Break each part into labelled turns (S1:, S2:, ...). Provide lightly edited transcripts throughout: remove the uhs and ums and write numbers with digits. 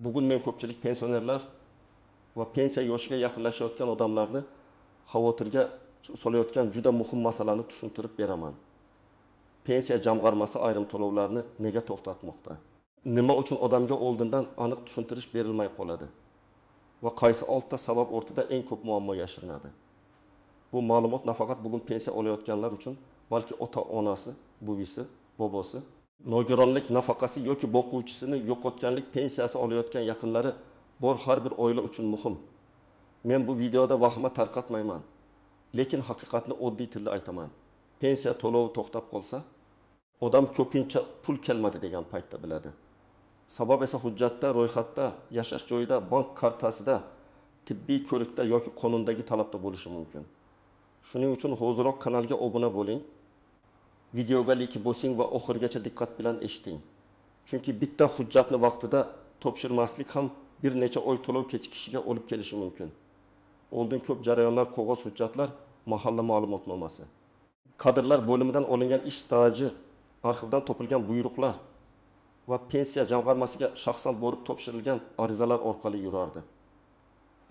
S1: Bugun men ko'pchilik pensionerlar va pensiya yoshiga yaqinlashayotgan odamlarni xavotirga solayotgan juda muhim masalani tushuntirib beraman. Pensiya jamg'armasi ayrim to'lovlarni nega to'xtatmoqda? Nima uchun odamga oldindan aniq tushuntirish berilmay qoladi? Va qaysi 6 ta sabab o'rtada eng ko'p muammo yashirinadi? Bu ma'lumot nafaqat bugun pensiya olayotganlar uchun, balki ota-onasi, buvisi, bobosi, nogironlik nafaqasi yoki boquvchisini yo'qotganlik pensiyasi olayotgan yaqinlari bor har bir oila uchun muhim. Men bu videoda vahima tarqatmayman, lekin haqiqatni oddiy tilda aytaman. Pensiya to'lovi to'xtab qolsa, odam ko'pincha pul kelmadi degan paytda biladi. Sabab esa hujjatda, ro'yxatda, yashash joyida, bank kartasida, tibbiy ko'rikda yoki qonundagi talabda bo'lishi mumkin. Shuning uchun hoziroq kanalga obuna bo'ling. Videoga like bosing va oxirigacha diqqat bilan eshiting. Chunki bitta hujjatni vaqtida topshirmaslik ham bir necha oy to'lov kechikishiga olib kelishi mumkin. Oldin ko'p jarayonlar, qog'oz hujjatlar, mahalla ma'lumotnomasi. Kadrlar bo'limidan olingan ish staji, arxivdan topilgan buyruqlar va pensiya jamg'armasiga shaxsan borib topshirilgan arizalar orqali yurardi.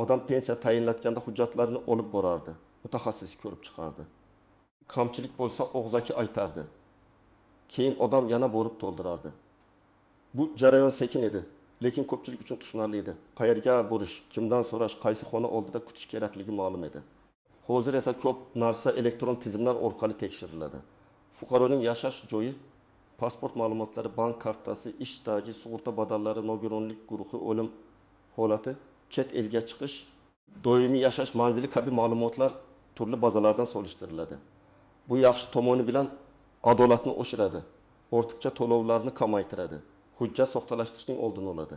S1: Odam pensiya tayinlatganda hujjatlarini olib borardi, mutaxassis ko'rib chiqardi. Kamchilik bo'lsa og'zaki aytardi. Keyin odam yana borib to'ldirardi. Bu jarayon sekin edi, lekin ko'pchilik uchun tushunarli edi. Qayerga borish, kimdan so'rash, qaysi xona oldida kutish kerakligi ma'lum edi. Hozir esa ko'p narsa elektron tizimlar orqali tekshiriladi. Fuqaroning yashash joyi, pasport ma'lumotlari, bank kartasi, ish staji, sug'urta badallari, nogironlik guruhi, o'lim holati, chet elga chiqish, doimiy yashash manzili kabi ma'lumotlar turli bazalardan solishtiriladi. Bu yaxshi tomoni bilan adolatni oshiradi, ortiqcha to'lovlarni kamaytiradi, hujjat soxtalashtirishning oldini oladi.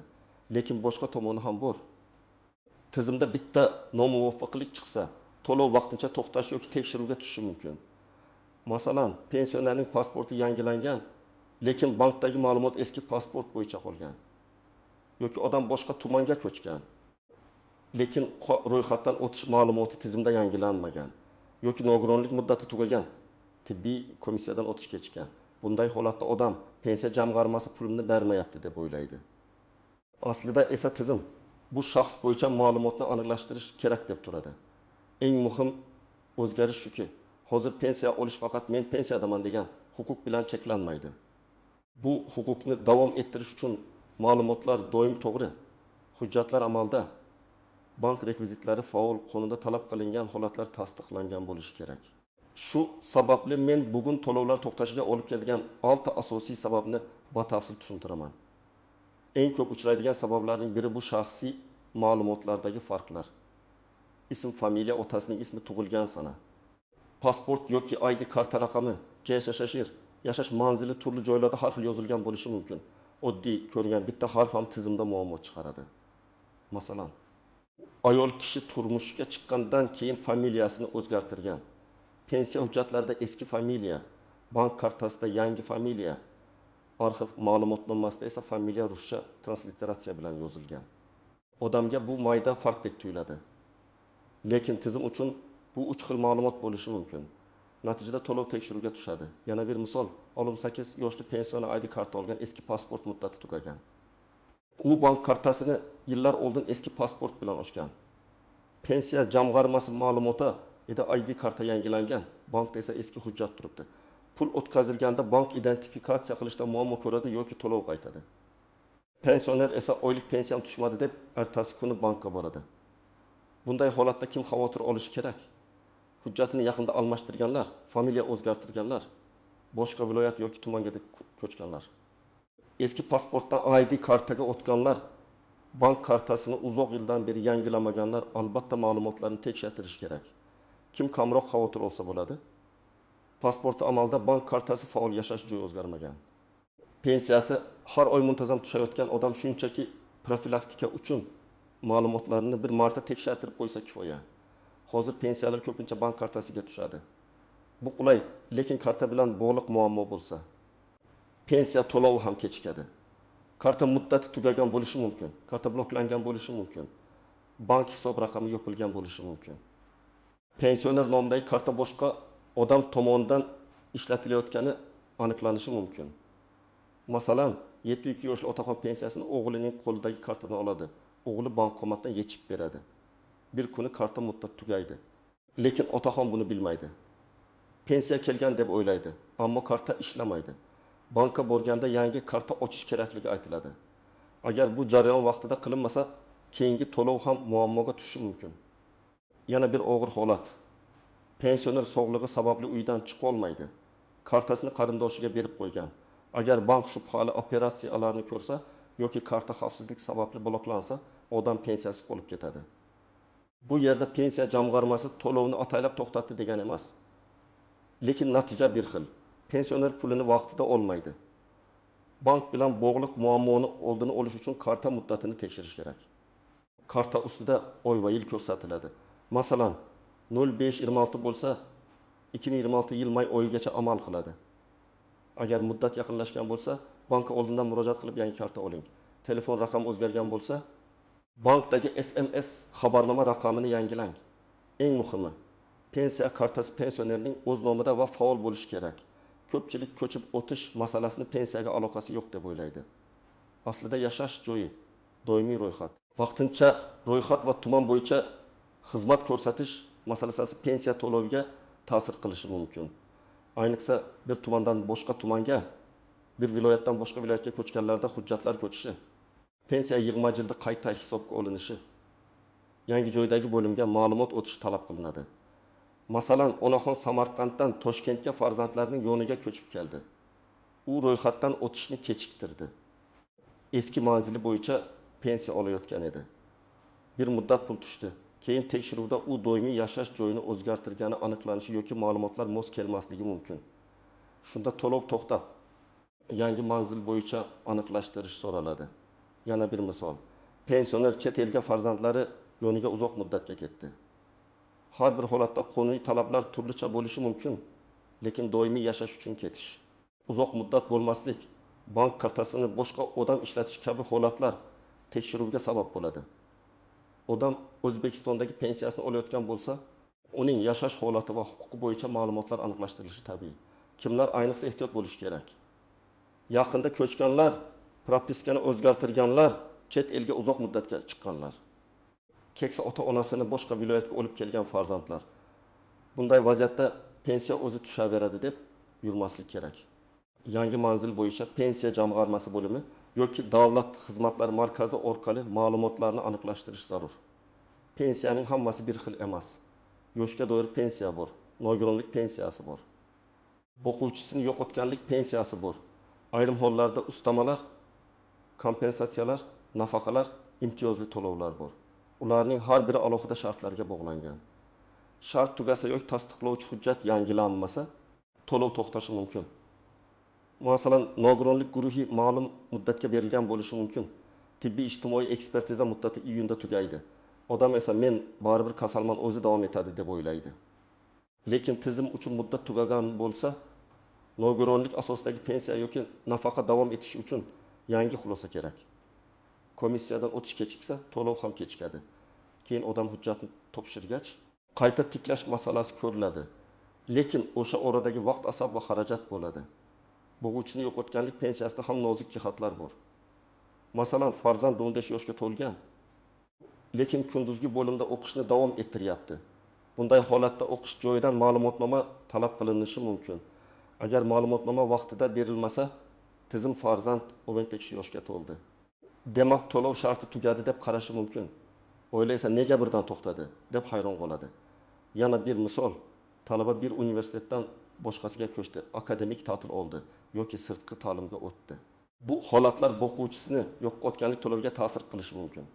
S1: Lekin boshqa tomoni ham bor. Tizimda bitta nomuvofiqlik chiqsa, to'lov vaqtincha to'xtash yoki tekshiruvga tushishi mumkin. Masalan, pensionerning pasporti yangilangan, lekin bankdagi ma'lumot eski pasport bo'yicha qolgan. Yoki odam boshqa tumanga ko'chgan, lekin ro'yxatdan o'tish ma'lumoti tizimda yangilanmagan. Yoki nogironlik muddati tugagan, tibbiy komissiyadan o'tish kechgan. Bunday holatda odam pensiya jamg'armasi pulini bermayapti deb o'ylaydi. Aslida esa tizim bu shaxs bo'yicha ma'lumotni aniqlashtirish kerak deb turadi. Eng muhim o'zgarish shuki, hozir pensiya olish faqat men pensiyadaman degan huquq bilan cheklanmaydi. Bu huquqni davom ettirish uchun ma'lumotlar doim to'g'ri, hujjatlar amalda, bank rekvizitlari faol, qonunda talab qilingan holatlar tasdiqlangan bo'lishi kerak. Shu sababli men bugun to'lovlar to'xtashiga olib kelgan 6 asosiy sababni batafsil tushuntiraman. Eng ko'p uchraydigan sabablarning biri bu shaxsiy ma'lumotlardagi farqlar. Ism, familiya, otasining ismi, tug'ilgan sana. Pasport yoki ID karta raqami, yashash manzili turli joylarda har xil yozilgan bo'lishi mumkin. Oddiy ko'rgan bitta harf ham tizimda muammo chiqaradi. Masalan, ayol kishi turmushga chiqqandan keyin familiyasini o'zgartirgan. Pensiya hujjatlarida eski familiya, bank kartasida yangi familiya, arxiv ma'lumotnomasida esa familiya ruscha transliteratsiya bilan yozilgan. Odamga bu mayda farqdek tuyuladi. Lekin tizim uchun bu 3 xil ma'lumot bo'lishi mumkin. Natijada to'lov tekshiruvga tushadi. Yana bir misol, 68 yoshli pensioner ID karta olgan, eski pasport muddati tugagan. U bank kartasini yillar oldin eski pasport bilan ochgan. Pensiya jamg'armasi ma'lumoti edi ID karta yangilangan, bankda esa eski hujjat turibdi. Pul o'tkazilganda bank identifikatsiya qilishda muammo ko'radi yoki to'lov qaytadi. Pensioner esa oylik pensiyam tushmadi deb ertasi kuni bankka boradi. Bunday holatda kim xavotir olishi kerak? Hujjatini yaqinda almashtirganlar, familiya o'zgartirganlar, boshqa viloyat yoki tumanga ko'chganlar. Eski pasportdan ID kartaga o'tganlar, bank kartasini uzoq yildan beri yangilamaganlar albatta ma'lumotlarni tekshirtirish kerak. Kim kamroq xavotir olsa bo'ladi? Pasporti amalda, bank kartasi faol, yashash joyi o'zgarmagan. Pensiyasi har oy muntazam tushayotgan odam shunchaki profilaktika uchun ma'lumotlarini bir marta tekshirtirib qo'ysa kifoya. Hozir pensiyalar ko'pincha bank kartasiga tushadi. Bu qulay, lekin karta bilan bog'liq muammo bo'lsa, pensiya to'lovi ham kechikadi. Karta muddati tugagan bo'lishi mumkin, karta bloklangan bo'lishi mumkin, bank hisob raqami yopilgan bo'lishi mumkin. Pensioner nomidagi karta boshqa odam tomonidan ishlatilayotgani aniqlanishi mumkin. Masalan, 72 yoshli otaxon pensiyasini o'g'lining qo'lidagi kartadan oladi. O'g'li bankomatdan yechib beradi. Bir kuni karta muddat tugaydi. Lekin otaxon buni bilmaydi. Pensiya kelgan deb o'ylaydi, ammo karta ishlamaydi. Banka borganda yangi karta ochish kerakligi aytiladi. Agar bu jarayon vaqtida qilinmasa, keyingi to'lov ham muammoga tushishi mumkin. Yana bir og'ir holat. Pensioner sog'lig'i sababli uydan chiqa olmaydi. Kartasini qarindoshiga berib qo'ygan. Agar bank shubhali operatsiyalarni ko'rsa yoki karta xavfsizlik sababli bloklansa, odam pensiyasi qolib ketadi. Bu yerda pensiya jamg'armasi to'lovni ataylab to'xtatdi degan emas. Lekin natija bir xil. Pensioner pulini vaqtida olmaydi. Bank bilan bog'liq muammoni oldini olish uchun karta muddatini tekshirish kerak. Karta ustida oy va yil ko'rsatiladi. Masalan, 0526 bo'lsa, 2026 yil may oyigacha amal qiladi. Agar muddat yaqinlashgan bo'lsa, bankka oldindan murojaat qilib yangi karta oling. Telefon raqami o'zgargan bo'lsa, bankdagi SMS xabarnoma raqamini yangilang. Eng muhimi, pensiya kartasi pensionerning o'z nomida va faol bo'lishi kerak. Ko'pchilik ko'chib o'tish masalasini pensiyaga aloqasi yo'q deb o'ylaydi. Aslida yashash joyi, doimiy ro'yxat. Vaqtincha ro'yxat va tuman bo'yicha xizmat ko'rsatish masalasi pensiya to'loviga ta'sir qilishi mumkin. Ayniqsa bir tumandan boshqa tumanga, bir viloyatdan boshqa viloyatga ko'chganlarda hujjatlar ko'chishi, pensiya yig'ma jildi qayta hisobga olinishi, yangi joydagi bo'limga ma'lumot o'tishi talab qilinadi. Masalan, onaxon Samarqanddan Toshkentga farzandlarining yoniga ko'chib keldi. U ro'yxatdan o'tishni kechiktirdi. Eski manzili bo'yicha pensiya olayotgan edi. Bir muddat pul tushdi. Keyin tekshiruvda u doimiy yashash joyini o'zgartirgani aniqlanishi yoki ma'lumotlar mos kelmasligi mumkin. Shunda to'lov to'xtab, yangi manzil bo'yicha aniqlashtirish so'raladi. Yana bir misol. Pensioner chet elga farzandlari yoniga uzoq muddatga ketdi. Har bir holatda qonuniy talablar turlicha bo'lishi mumkin, lekin doimiy yashash uchun ketish, uzoq muddat bo'lmaslik, bank kartasini boshqa odam ishlatish kabi holatlar tekshiruvga sabab bo'ladi. Odam O'zbekistondagi pensiyasini olayotgan bo'lsa, uning yashash holati va huquqi bo'yicha ma'lumotlar aniqlashtirilishi tabiiy. Kimlar ayniqsa ehtiyot bo'lish kerak? Yaqinda ko'chganlar, propiskani o'zgartirganlar, chet elga uzoq muddatga chiqqanlar. Keksa ota-onasini boshqa viloyatga olib kelgan farzandlar. Bunday vaziyatda pensiya o'zi tushaveradi deb yurmaslik kerak. Yangi manzil bo'yicha pensiya jamg'armasi bo'limi yoki davlat xizmatlari markazi orqali ma'lumotlarni aniqlashtirish zarur. Pensiyaning hammasi bir xil emas. Yoshga doir pensiya bor, nogironlik pensiyasi bor. O'quvchisini yo'qotganlik pensiyasi bor. Ayrim hollarda ustamalar, kompensatsiyalar, nafaqalar, imtiyozli to'lovlar bor. Ularning har biri alohida shartlarga bog'langan. Shart tugasa yoki tasdiqlovchi hujjat yangilanmasa, to'lov to'xtashi mumkin. Masalan, nogironlik guruhi ma'lum muddatga berilgan bo'lishi mumkin. Tibbiy ijtimoiy ekspertiza muddati iyunda tugaydi. Odam esa men baribir kasalman o'zi davom etadi deb o'ylaydi. Lekin tizim uchun muddat tugagan bo'lsa, nogironlik asosidagi pensiya yoki nafaqa davom etishi uchun yangi xulosa kerak. Komissiyadan o'tish kechiksa, to'lov ham kechikadi. Keyin odam hujjatni topshirgach, qayta tiklash masalasi ko'riladi. Lekin o'sha oradagi vaqt asob va xarajat bo'ladi. Bo'g'uvchini yo'qotganlik pensiyasida ham nozik jihatlar bor. Masalan, farzand 15 yoshga to'lgan, lekin kunduzgi bo'limda o'qishni davom ettiryapti. Bunday holatda o'qish joyidan ma'lumotnoma talab qilinishi mumkin. Agar ma'lumotnoma vaqtida berilmasa, tizim farzand 15 yoshga to'ldi. Demak, to'lov sharti tugadi deb qarashi mumkin. O'ylaysa, nega birdan to'xtadi deb hayron qoladi. Yana bir misol, talaba bir universitetdan boshqasiga ko'chdi, akademik ta'til oldi yoki sirtqi ta'limga o'tdi. Bu holatlar o'quvchisini yo'qotganlik to'loviga ta'sir qilishi mumkin.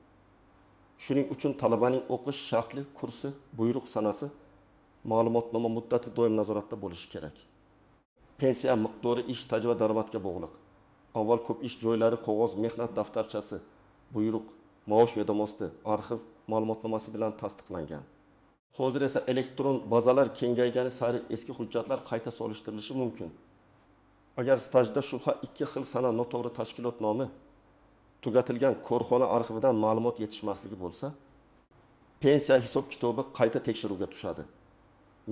S1: Shuning uchun talabaning o'qish shahli, kursi, buyruq sanasi, ma'lumotnoma muddati doim nazoratda bo'lishi kerak. Pensiya miqdori ish tajriba daromadga bog'liq. Avval ko'p ish joylari qog'oz mehnat daftarchasi, buyruq, maosh vedomosti, arxiv ma'lumotnomasi bilan tasdiqlangan. Hozir esa elektron bazalar kengaygani sari eski hujjatlar qayta solishtirilishi mumkin. Agar stajda shubha 2 xil sana noto'g'ri tashkilot nomi, tugatilgan korxona arxividan ma'lumot yetishmasligi bo'lsa, pensiya hisob-kitobi qayta tekshiruvga tushadi.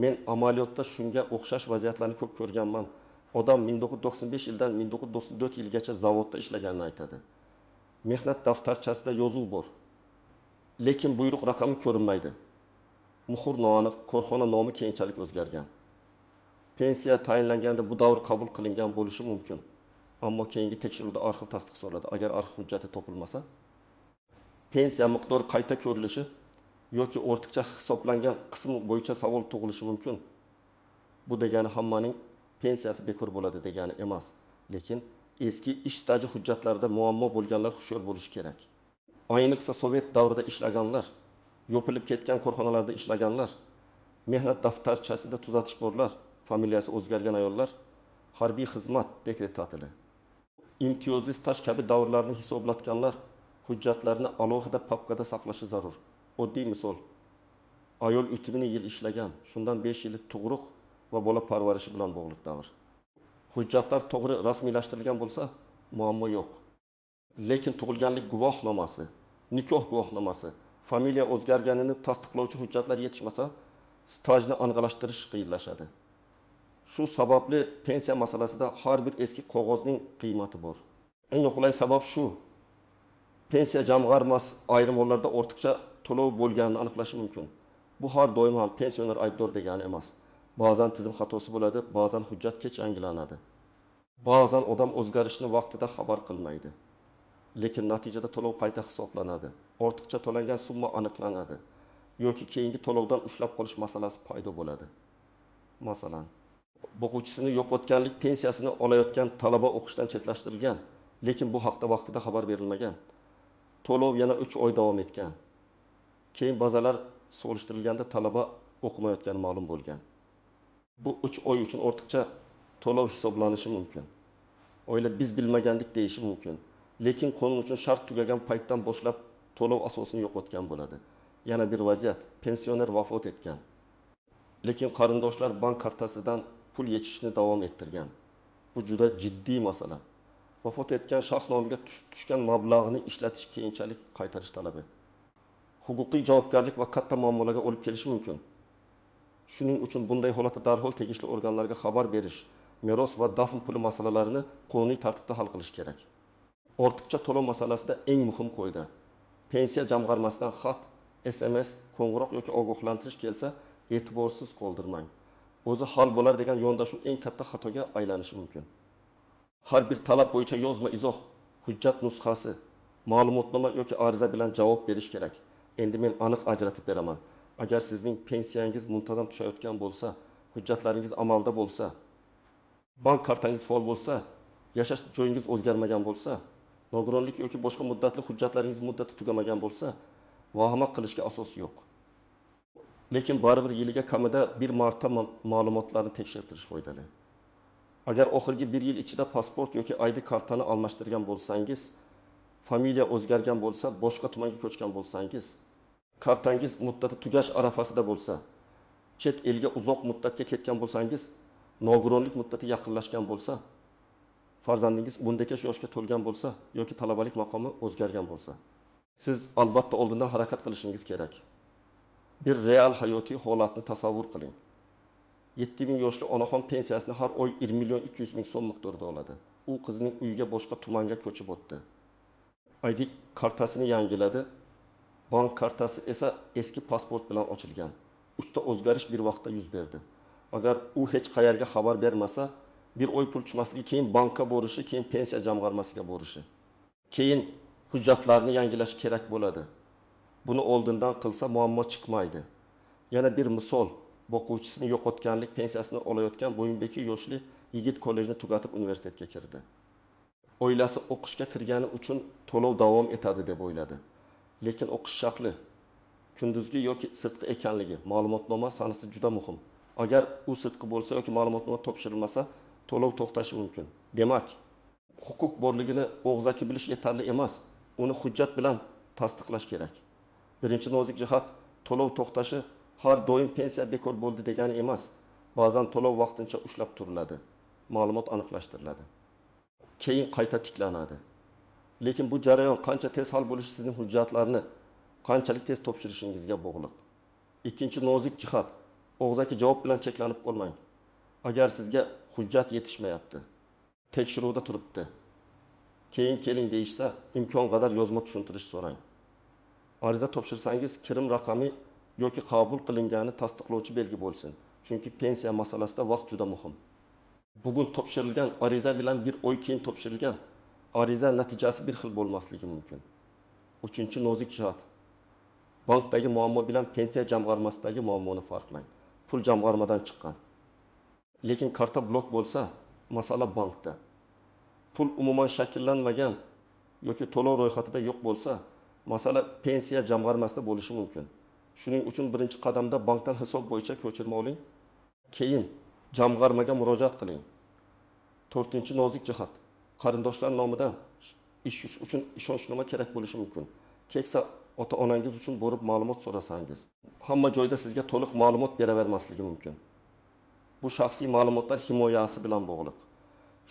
S1: Men amaliyotda shunga o'xshash vaziyatlarni ko'p ko'rganman. Odam 1995 yildan 1994 yilgacha zavodda ishlaganini aytadi. Mehnat daftarchasida yozuv bor. Lekin buyruq raqami ko'rinmaydi. Muhr noaniq, korxona nomi keyinchalik o'zgargan. Pensiya tayinlanganda bu davr qabul qilingan bo'lishi mumkin. Ammo keyingi tekshiruvda arxiv tasdiq so'radi. Agar arxiv hujjati topilmasa, pensiya miqdori qayta ko'rilishi yoki o'rtacha hisoblangan qismi bo'yicha savol tug'ilishi mumkin. Bu degani hammaning pensiyasi bekor bo'ladi degani emas. Lekin eski ish staji hujjatlarida muammo bo'lganlar hushyor bo'lishi kerak. Ayniqsa sovet davrida ishlaganlar, yopilib ketgan korxonalarda ishlaganlar, mehnat daftarchasida tuzatish borlar, familiyasi o'zgargan ayollar, harbiy xizmat dekret ta'tili, imtiyozli staj kabi davrlarni hisoblatganlar hujjatlarni alohida papkada saqlashi zarur. Oddiy misol, ayol 3000 yil ishlagan, shundan 5 yili tug'ruq va bola parvarishi bilan bog'liq davr. Hujjatlar to'g'ri rasmiylashtirilgan bo'lsa, muammo yo'q. Lekin tug'ilganlik guvohnomasi, nikoh guvohnomasi, familiya o'zgarganini tasdiqlovchi hujjatlar yetishmasa, stajni aniqlashtirish qiyinlashadi. Shu sababli pensiya masalasida har bir eski qog'ozning qiymati bor. Eng qulay sabab shu. Pensiya jamg'armasi ayrim hollarda ortiqcha to'lov bo'lganini aniqlashi mumkin. Bu har doim ham pensioner aybdor degani emas. Ba'zan tizim xatosi bo'ladi, ba'zan hujjat kech yangilanadi. Ba'zan odam o'zgarishni vaqtida xabar qilmaydi. Lekin natijada to'lov qayta hisoblanadi. Ortiqcha to'langan summa aniqlanadi yoki keyingi to'lovdan ushlab qolish masalasi paydo bo'ladi. Masalan, o'quvchisini yo'qotganlik pensiyasini olayotgan talaba o'qishdan chetlashtirilgan, lekin bu haqda vaqtida xabar berilmagan. To'lov yana 3 oy davom etgan. Keyin bazalar solishtirilganda talaba o'qimayotgani ma'lum bo'lgan. Bu 3 oy uchun ortiqcha to'lov hisoblanishi mumkin. Oila biz bilmagandik deyishi mumkin. Lekin qonun uchun shart tugagan paytdan boshlab to'lov asosini yo'qotgan bo'ladi. Yana bir vaziyat, pensioner vafot etgan. Lekin qarindoshlar bank kartasidan pul yechishni davom ettirgan. Bu juda jiddiy masala. Vafot etgan shaxs nomiga tushgan mablag'ni ishlatish keyinchalik qaytarish talabi. Huquqiy javobgarlik va katta muammolarga olib kelishi mumkin. Shuning uchun bunday holatda darhol tegishli organlarga xabar berish, meros va dafn puli masalalarini qonuniy tartibda hal qilish kerak. Ortiqcha to'lov masalasida eng muhim qoida. Pensiya jamg'armasidan xat, SMS, qo'ng'iroq yoki ogohlantirish kelsa, e'tiborsiz qoldirmang. O'zi hal bo'lar degan yondashuv eng katta xatoga aylanishi mumkin. Har bir talab bo'yicha yozma izoh, hujjat nusxasi, ma'lumotnoma yoki ariza bilan javob berish kerak. Endi men aniq ajratib beraman. Agar sizning pensiyangiz muntazam tushayotgan bo'lsa, hujjatlaringiz amalda bo'lsa, bank kartangiz faol bo'lsa, yashash joyingiz o'zgarmagan bo'lsa, nogironlik yoki boshqa muddatli hujjatlaringiz muddati tugamagan bo'lsa, vahima qilishga asos yo'q. Lekin baribir yiliga kamida bir marta ma'lumotlarni tekshirtirish foydali. Agar oxirgi 1 yil ichida pasport yoki ID kartani almashtirgan bo'lsangiz, familiya o'zgargan bo'lsa, boshqa tumanga ko'chgan bo'lsangiz, kartangiz muddati tugash arafasida bo'lsa, chet elga uzoq muddatga ketgan bo'lsangiz, nogironlik muddati yaqinlashgan bo'lsa, farzandingiz 18 yoshga to'lgan bo'lsa yoki talabalik maqomi o'zgargan bo'lsa, siz albatta oldindan harakat qilishingiz kerak. Bir real hayotiy holatni tasavvur qiling. 7000 yoshli onaxon pensiyasini har oy 1 million 200 ming so'm miqdorida oladi. U qizining uyiga boshqa tumanga ko'chib o'tdi. ID kartasini yangiladi. Bank kartasi esa eski pasport bilan ochilgan. Uchta o'zgarish bir vaqtda yuz berdi. Agar u hech qayerga xabar bermasa, bir oy pul tushmasligi, keyin bankka borishi, keyin pensiya jamg'armasiga borishi. Keyin hujjatlarni yangilash kerak bo'ladi. Buni oldindan qilsa muammo chiqmaydi. Yana bir misol, o'quvchisini yo'qotganlik pensiyasini olayotgan Bo'yinbeki yoshli yigit kollejni tugatib universitetga kirdi. Oilasi o'qishga kirgani uchun to'lov davom etadi deb o'yladi. Lekin o'qish shahli, kunduzgi yoki sirtqi ekanligi, ma'lumotnoma sanasi juda muhim. Agar u sirtqi bo'lsa yoki ma'lumotnoma topshirilmasa, to'lov to'xtashi mumkin. Demak, huquq borligini og'zaki bilish yetarli emas, uni hujjat bilan tasdiqlash kerak. Birinchi nozik jihat, to'lov to'xtashi har doim pensiya bekor bo'ldi degani emas. Ba'zan to'lov vaqtincha ushlab turiladi, ma'lumot aniqlashtiriladi. Keyin qayta tiklanadi. Lekin bu jarayon qancha tez hal bo'lishi sizning hujjatlarni qanchalik tez topshirishingizga bog'liq. Ikkinchi nozik jihat, og'zaki javob bilan cheklanib qolmang. Agar sizga hujjat yetishmayapti. Tekshiruvda turibdi. Keyin keling deyishsa, imkon qadar yozma tushuntirish so'rang. Ariza topshirsangiz kirim raqami yoki qabul qilingani tasdiqlovchi belgi bo'lsin. Chunki pensiya masalasida vaqt juda muhim. Bugun topshirilgan ariza bilan bir oy keyin topshirilgan ariza natijasi bir xil bo'lmasligi mumkin. 3-nozik jihat. Bankdagi muammo bilan pensiya jamg'armasidagi muammoni farqlang. Pul jamg'armadan chiqqan. Lekin karta blok bo'lsa, masala bankda. Pul umuman shakllanmagan yoki to'lov ro'yxatida yo'q bo'lsa, masala pensiya jamg'armasida bo'lishi mumkin. Shuning uchun birinchi qadamda bankdan hisob bo'yicha ko'chirma oling, keyin jamg'armaga murojaat qiling. 4-nozik jihat. Qarindoshlar nomidan ish uchun ishonchnoma kerak bo'lishi mumkin. Keksa ota-onangiz uchun borib ma'lumot so'rasangiz, hamma joyda sizga to'liq ma'lumot beravermasligi mumkin. Bu shaxsiy ma'lumotlar himoyasi bilan bog'liq.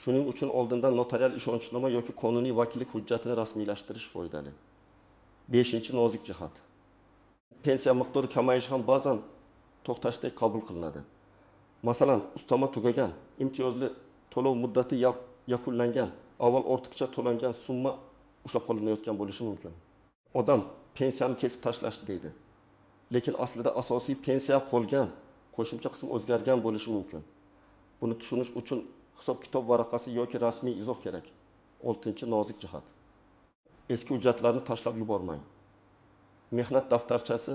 S1: Shuning uchun oldindan notarial ishonchnoma yoki qonuniy vakillik hujjatini rasmiylashtirish foydali. 5-nozik jihat. Pensiya miqdori kamayishi ham ba'zan to'xtashdek qabul qilinadi. Masalan, ustama tugagan, imtiyozli to'lov muddati yakunlangan, avval ortiqcha to'langan summa ushlab qolinayotgan bo'lishi mumkin. Odam pensiyani kesib tashlashdi deydi. Lekin aslida asosiy pensiya qolgan, qo'shimcha qism o'zgargan bo'lishi mumkin. Buni tushunish uchun hisob-kitob varaqasi yoki rasmiy izoh kerak. 6-nozik jihat. Eski hujjatlarni tashlab yubormang. Mehnat daftarchasi,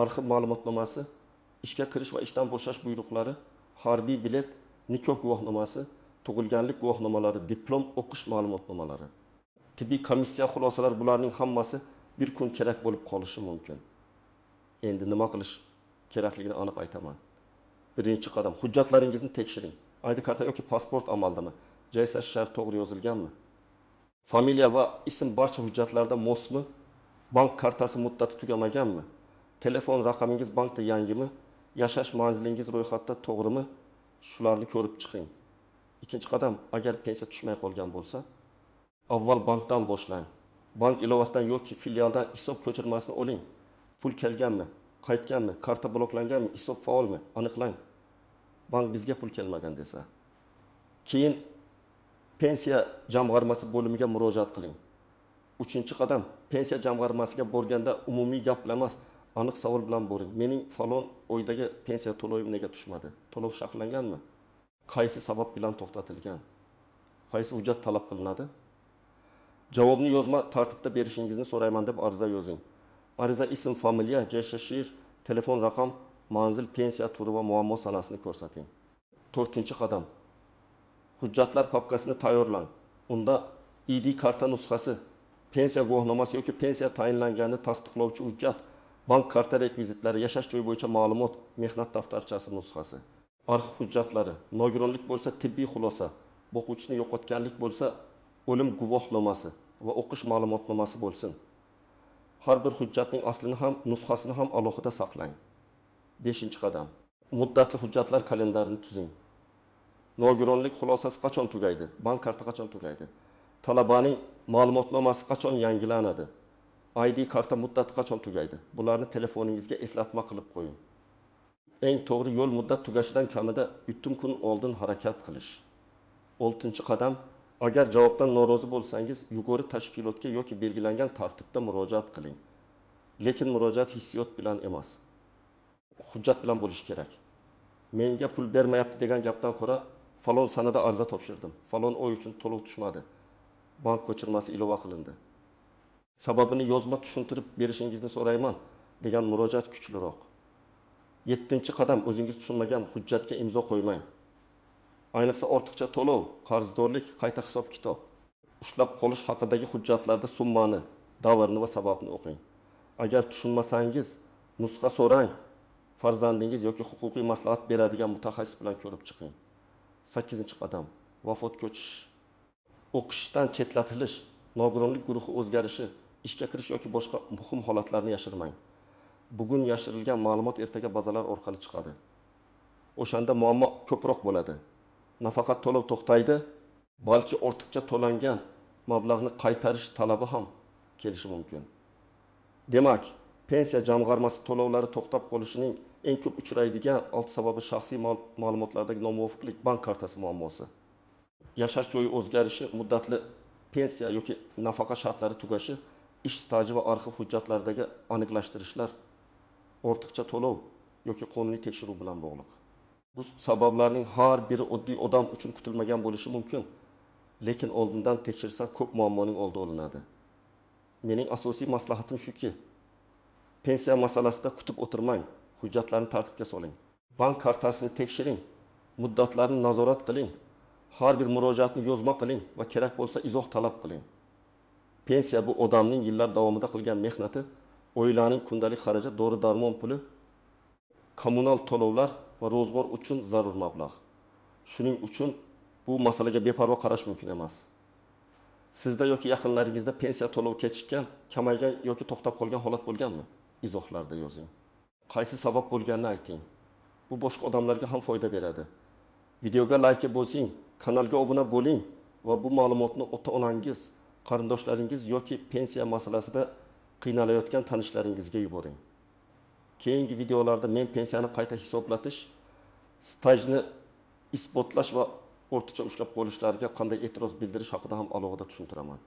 S1: arxiv ma'lumotnomasi, ishga kirish va ishdan bo'shash buyruqlari, harbiy bilet, nikoh guvohnomasi, tug'ilganlik guvohnomalari, diplom o'qish ma'lumotnomalari. Tibbiy komissiya xulosalari bularning hammasi bir kun kerak bo'lib qolishi mumkin. Endi nima qilish kerakligini aniq aytaman. Birinchi qadam, hujjatlaringizni tekshiring. ID karta yoki pasport amaldami? Jashash shart to'g'ri yozilganmi? Familiya va ism barcha hujjatlarda mosmi? Bank kartasi muddati tugamaganmi? Telefon raqamingiz bankda yangimi? Yashash manzilingiz ro'yxatda to'g'rimi? Shularni ko'rib chiqing. Ikkinchi qadam, agar pensiya tushmay qolgan bo'lsa, avval bankdan boshlang. Bank ilovasidan yoki filialdan hisob ko'chirmasini oling. Pul kelganmi? Qaytganmi? Karta bloklanganmi? Hisob faolmi? Aniqlang. Bank bizga pul kelmagan desa. Keyin pensiya jamg'armasi bo'limiga murojaat qiling. 3-qadam, pensiya jamg'armasiga borganda umumiy gap emas, aniq savol bilan boring. Mening falon oydagi pensiya to'lovim nega tushmadi? To'lov shakllanganmi? Qaysi sabab bilan to'xtatilgan? Qaysi hujjat talab qilinadi? Javobni yozma tartibda berishingizni so'rayman deb ariza yozing. Ariza ism, familiya, jashash, telefon raqam, manzil, pensiya turi va muammo sanasini ko'rsating. 4-qadam. Hujjatlar papkasini tayyorlang. Unda ID karta nusxasi, pensiya guvohnomasi yoki pensiya tayinlanganini tasdiqlovchi hujjat, bank karta rekvizitlari, yashash joyi bo'yicha ma'lumot, mehnat daftarchasi nusxasi, arxiv hujjatlari, nogironlik bo'lsa tibbiy xulosa, o'quvchini yo'qotganlik bo'lsa o'lim guvohnomasi va o'qish ma'lumotnomasi bo'lsin. Har bir hujjatning aslini ham, nusxasini ham alohida saqlang. 5-qadam. Muddatli hujjatlar kalendarini tuzing. Nogironlik xulosasi qachon tugaydi? Bank karta qachon tugaydi? Talabaning ma'lumotnomasi qachon yangilanadi? ID karta muddati qachon tugaydi? Bularni telefoningizga eslatma qilib qo'ying. Eng to'g'ri yo'l muddat tugashidan kamida 3 kun oldin harakat qilish. 6-qadam. Agar javobdan norozi bo'lsangiz, yuqori tashkilotga yoki belgilangan tartibda murojaat qiling. Lekin murojaat hissiyot bilan emas, hujjat bilan bo'lishi kerak. Menga pul bermayapti degan gapdan ko'ra, falon sanada ariza topshirdim, falon oy uchun to'lov tushmadi, bank ko'chirmasi ilova qilindi, sababini yozma tushuntirib berishingizni so'rayman degan murojaat kuchliroq. 7-qadam, o'zingiz tushunmagan hujjatga imzo qo'ymang. Ayniqsa ortiqcha to'lov, qarzdorlik, qayta hisob-kitob, ushlab qolish haqidagi hujjatlarda summani, davrni va sababni o'qing. Agar tushunmasangiz, nusxa so'rang. Farzandingiz yoki huquqiy maslahat beradigan mutaxassis bilan ko'rib chiqing. 8-qadam, vafot ko'chish, o'qishdan chetlatilish, nogironlik guruhi o'zgarishi, ishga kirish yoki boshqa muhim holatlarni yashirmang. Bugun yashirilgan ma'lumot ertaga bazalar orqali chiqadi. O'shanda muammo ko'proq bo'ladi. Nafaqat to'lov to'xtaydi, balki ortiqcha to'langan mablag'ni qaytarish talabi ham kelishi mumkin. Demak, pensiya jamg'armasi to'lovlari to'xtab qolishining eng ko'p uchraydigan 6 sababi shaxsiy ma'lumotlardagi nomuvofiqlik bank kartasi muammosi. Yashash joyi o'zgarishi, muddatli pensiya yoki nafaqa shartlari tugashi, ish staji va arxiv hujjatlaridagi aniqlashtirishlar, ortiqcha to'lov yoki qonuniy tekshiruv bilan bog'liq. Bu sabablarning har biri oddiy odam uchun kutilmagan bo'lishi mumkin, lekin oldindan tekshirsa ko'p muammoning oldi olinadi. Mening asosiy maslahatim shuki, pensiya masalasida kutib o'tirmang, hujjatlarni tartibga soling. Bank kartasini tekshiring, muddatlarni nazorat qiling, har bir murojaatni yozma qiling va kerak bo'lsa izoh talab qiling. Pensiya bu odamning yillar davomida qilgan mehnati, oilaning kundalik xarajat, dori-darmon puli, kommunal to'lovlar va ro'zg'or uchun zarur mablag'. Shuning uchun bu masalaga beparvo qarash mumkin emas. Sizda yoki yaqinlaringizda pensiya to'lov kechikkan, kamaygan yoki to'xtab qolgan holat bo'lganmi? Izohlarda yozing. Qaysi sabab bo'lganini ayting. Bu boshqa odamlarga ham foyda beradi. Videoga like bosing, kanalga obuna bo'ling va bu ma'lumotni ota-onangiz, qarindoshlaringiz yoki pensiya masalasida qiynalayotgan tanishlaringizga yuboring. Keyingi videolarda men pensiyani qayta hisoblatish, stajni isbotlash va o'rtacha ushlab qolishlariga qanday e'tiroz bildirish haqida ham alohida tushuntiraman.